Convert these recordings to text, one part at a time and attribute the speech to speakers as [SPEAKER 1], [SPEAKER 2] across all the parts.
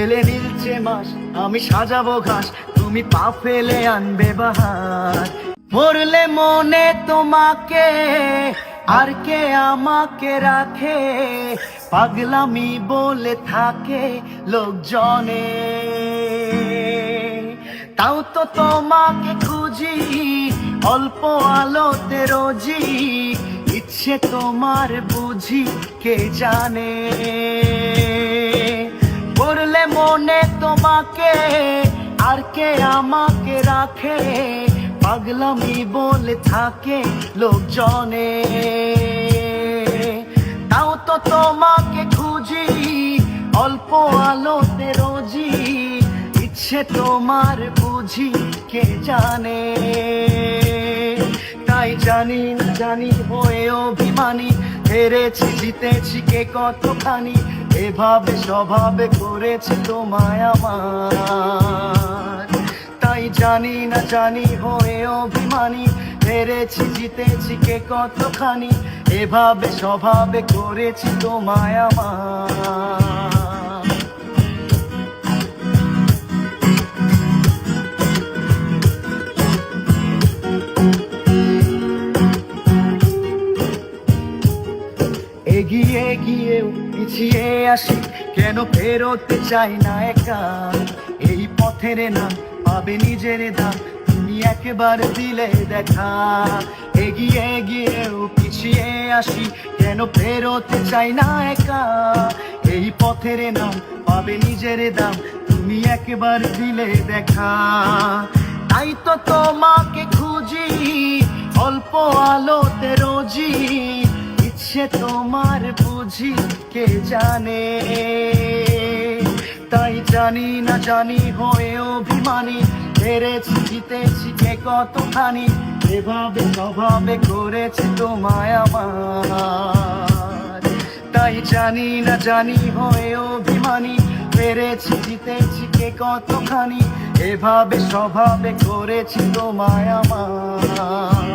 [SPEAKER 1] এলে নীলচে মাস আমি সাজাবো ঘাস, তুমি পা ফেলে আনবে বাহার। পড়লে মনে তোমাকে আর কে আমাকে রাখে, পাগলামি বলে থাকে লোকজনে। তাও তো তোমাকে খুঁজি অল্প আলোতে রোজি, ইচ্ছে তোমার বুঝি কে জানে। পড়লে মনে তোমাকে আর কে আমাকে রাখে, পাগলামি বলে থাকে লোকজনে। তাও তো তোমাকে খুঁজি অল্প আলোতে রোজি, ইচ্ছে তোমার বুঝি কে জানে। তাই জানি না জানি হয়ে অভিমানী, হেরেছি জিতেছি কে কতখানি, এভাবে স্বভাবে করেছে তোমায় আমার। তাই জানি না জানি হয়ে অভিমানী, হেরেছি জিতেছি কে কতখানি, এভাবে স্বভাবে করেছি তোমায় আমার। এগিয়ে গিয়েও পিছিয়ে আসি, কেন ফেরোতে চাই না একা। এই পথের নাম পাবে নিজের দাম, তুমি একবার দিলে দেখা। এগিয়ে গিয়েও পিছিয়ে আসি, কেন ফেরোতে চাই না একা। এই পথের নাম পাবে নিজের দাম, তুমি একবার দিলে দেখা। তাই তো তোমাকে খুঁজি অল্প আলোতে রোজি, ইচ্ছে তোমার বুঝি কে জানে। তাই জানি না জানি হয়ে অভিমানী, হেরেছি জিতেছি কে কতখানি, এভাবে স্বভাবে করেছে তোমায় আমার। তাই জানি না জানি হয়ে অভিমানী, হেরেছি জিতেছি কে কতখানি, এভাবে স্বভাবে করেছে তোমায় আমার।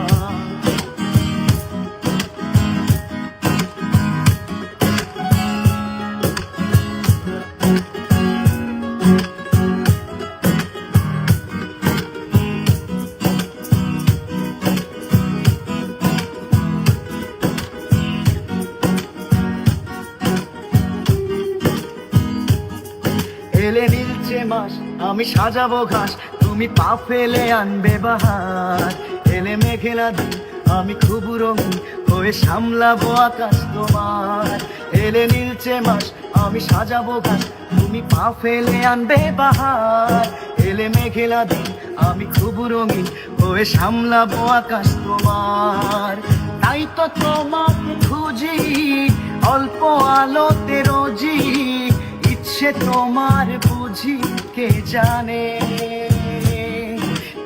[SPEAKER 1] এলে নীলচে মাস আমি সাজাবো ঘাস, তুমি পা ফেলে আনবে বাহার। এলে মেঘেলা দিন আমি খুব রঙিন হয়ে সামলাবো আকাশ তোমার। এলে নীলচে মাস আমি সাজাবো ঘাস, তুমি পা ফেলে আনবে বাহার। এলে মেঘেলা দিন আমি খুব রঙিন হয়ে সামলাবো আকাশ তোমার। তাই তো তোমাকে খুঁজি অল্প আলোতে রোজি, ইচ্ছে তোমার বুঝি কে জানে।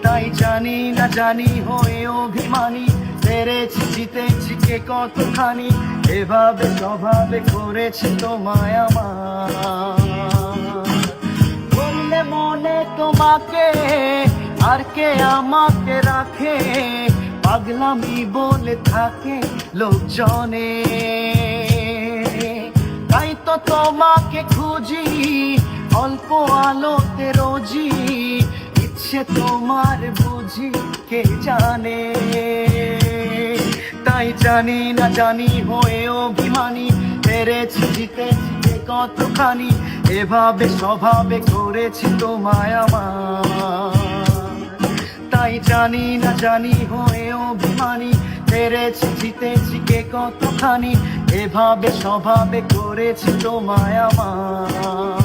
[SPEAKER 1] তাই জানি না জানি হয়ে অভিমানী, হেরেছি জিতেছি কে কতখানি, এভাবে স্বভাবে করেছে তোমায় আমার। বললে মনে তোমাকে আর কে আমাকে রাখে, পাগলামি বলে থাকে লোকজনে। তাই তো তোমাকে খুঁজি অল্প আলোতে রোজি, ইচ্ছে তোমার বুঝি কে জানে। তাই জানি না জানি হয়ে অভিমানী, হেরেছি জিতেছি কে কতখানি, এভাবে স্বভাবে করেছি তোমায় আমার। তাই জানি না জানি হয়ে অভিমানী, হেরেছি জিতেছি কে কতখানি, এভাবে স্বভাবে করেছি তোমায় আমার।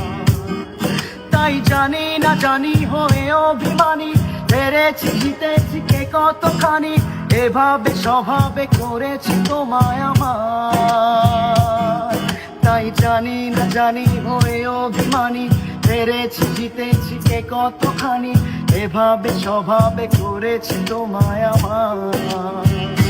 [SPEAKER 1] তাই জানি না জানি হয়ে অভিমানী, হেরেছি জিতেছি কে কতখানি, এভাবে স্বভাবে করেছি তোমায় আমার। তাই জানি না জানি হয়ে অভিমানী, হেরেছি জিতেছি কে কতখানি, এভাবে স্বভাবে করেছি তোমায় আমার।